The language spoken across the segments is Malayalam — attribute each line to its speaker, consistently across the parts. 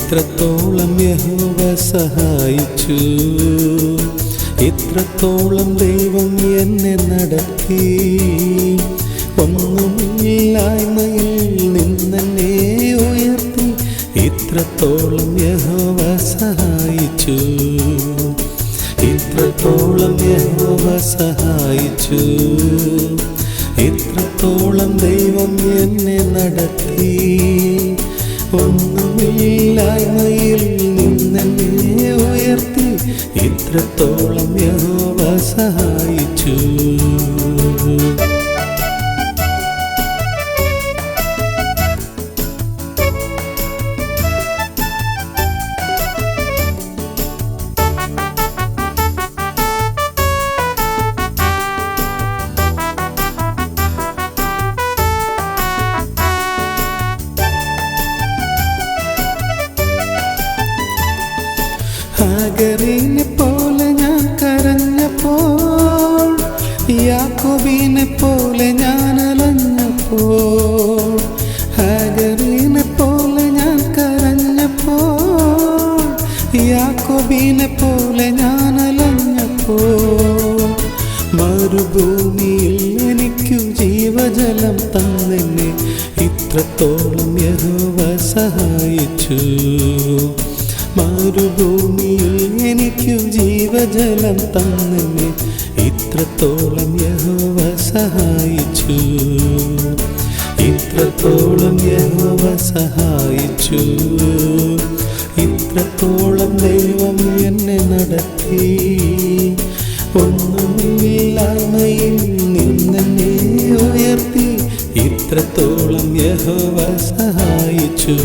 Speaker 1: ഇത്രത്തോളം യഹോവ സഹായിച്ചു, ഇത്രത്തോളം ദൈവം എന്നെ നടത്തി. ഒന്നുമില്ലായ്മയിൽ നിന്നെന്നെ ഉയർത്തി, ഇത്രത്തോളം യഹോവ സഹായിച്ചു, ഇത്രത്തോളം യഹോവ സഹായിച്ചു. ഇത്രത്തോളം ദൈവം എന്നെ നടത്തി. ഒന്നുമില്ലായ്മയിൽ നിന്നെന്നെ ഉയർത്തി, ഇത്രത്തോളം യഹോവ സഹായിച്ചു. ഹാഗറിനെ പോലെ ഞാൻ കരഞ്ഞപ്പോൾ, യാക്കോബിനെ പോലെ ഞാൻ അലഞ്ഞപ്പോൾ. ഹാഗറിനെ പോലെ ഞാൻ കരഞ്ഞപ്പോൾ, യാക്കോബിനെ പോലെ ഞാൻ അലഞ്ഞപ്പോൾ. മരുഭൂമിയിൽ എനിക്കു ജീവജലം തന്നെന്നെ, ഇത്രത്തോളം യഹോവ സഹായിച്ചു. മരുഭൂമിയിൽ എനിക്കു ജീവജലം തന്നെന്നെ, ഇത്രത്തോളം യഹോവ സഹായിച്ചു, ഇത്രത്തോളം യഹോവ സഹായിച്ചു. ഇത്രത്തോളം ദൈവം എന്നെ നടത്തി. ഒന്നുമില്ലായ്മയിൽ നിന്നെന്നെ ഉയർത്തി, ഇത്രത്തോളം യഹോവ സഹായിച്ചു.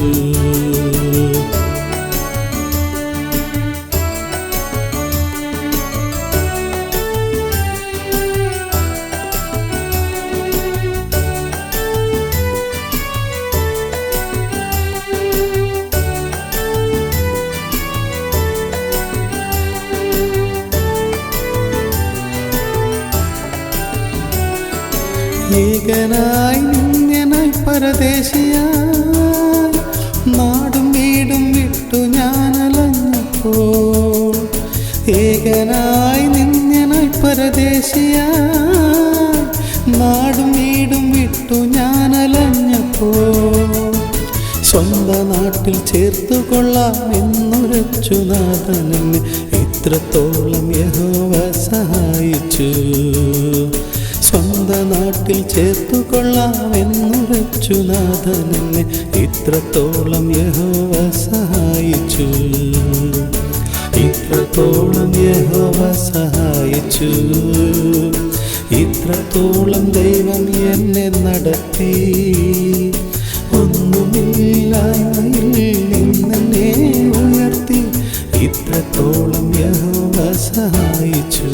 Speaker 1: ഏകനായി നിന്യനായി പരദേശിയായി, നാടും വീടും വിട്ടു ഞാൻ അലഞ്ഞപ്പോൾ. ഏകനായി നിന്യനായി പരദേശിയായി, നാടും വീടും വിട്ടു ഞാൻ അലഞ്ഞപ്പോൾ. സ്വന്തം നാട്ടിൽ ചേർത്തുകൊള്ളാം എന്നുരച്ചു നാഥനെന്നെ, ഇത്രത്തോളം യഹോവ സഹായിച്ചു. സ്വന്തം നാട്ടിൽ ചേർത്തുകൊള്ളാമെന്നുരച്ചു നാഥനെന്നെ, ഇത്രത്തോളം യഹോവ സഹായിച്ചു, ഇത്രത്തോളം യഹോവ സഹായിച്ചു. ഇത്രത്തോളം ദൈവം എന്നെ നടത്തി. ഒന്നുമില്ലായ്മയിൽ നിന്നെന്നെ ഉയർത്തി, ഇത്രത്തോളം യഹോവ സഹായിച്ചു.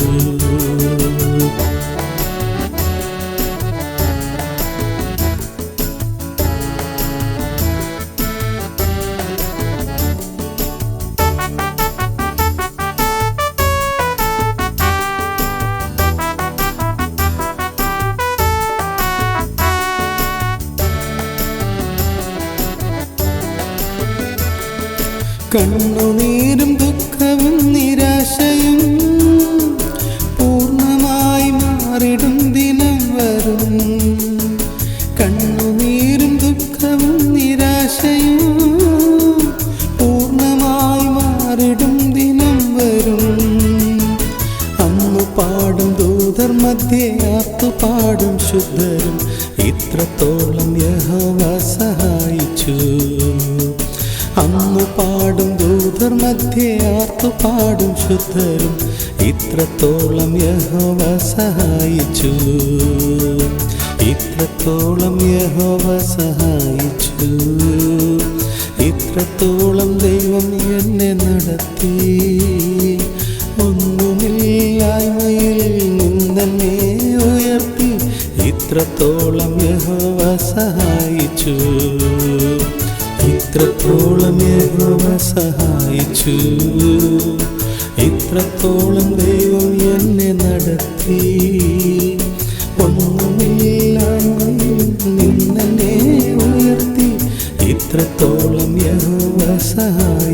Speaker 1: കണ്ണുനീരും ദുഃഖവും നിരാശയും പൂർണ്ണമായി മാറിടും ദിനം വരും. കണ്ണുനീരും ദുഃഖവും നിരാശയും പൂർണ്ണമായി മാറിടും ദിനം വരും. അന്നു പാടും ദൂതർ മധ്യേ ആർത്തുപാടും ശുദ്ധരും, ഇത്രത്തോളം യഹോവ സഹായിച്ചു. അന്നു പാടും ദൂതർ മധ്യേ ആർത്തുപാടും ശുദ്ധരും, ഇത്രത്തോളം യഹോവ സഹായിച്ചു, ഇത്രത്തോളം യഹോവ സഹായിച്ചു. ഇത്രത്തോളം ദൈവം എന്നെ നടത്തി. ഒന്നുമില്ലായ്മയിൽ നിന്നെന്നെ ഉയർത്തി, ഇത്രത്തോളം യഹോവ സഹായിച്ചു, ഇത്രത്തോളം യഹോവ സഹായിച്ചു. ഇത്രത്തോളം ദൈവം എന്നെ നടത്തി. ഒന്നുമില്ലായ്മയിൽ നിന്നെന്നെ ഉയർത്തി, ഇത്രത്തോളം യഹോവ സഹായിച്ചു.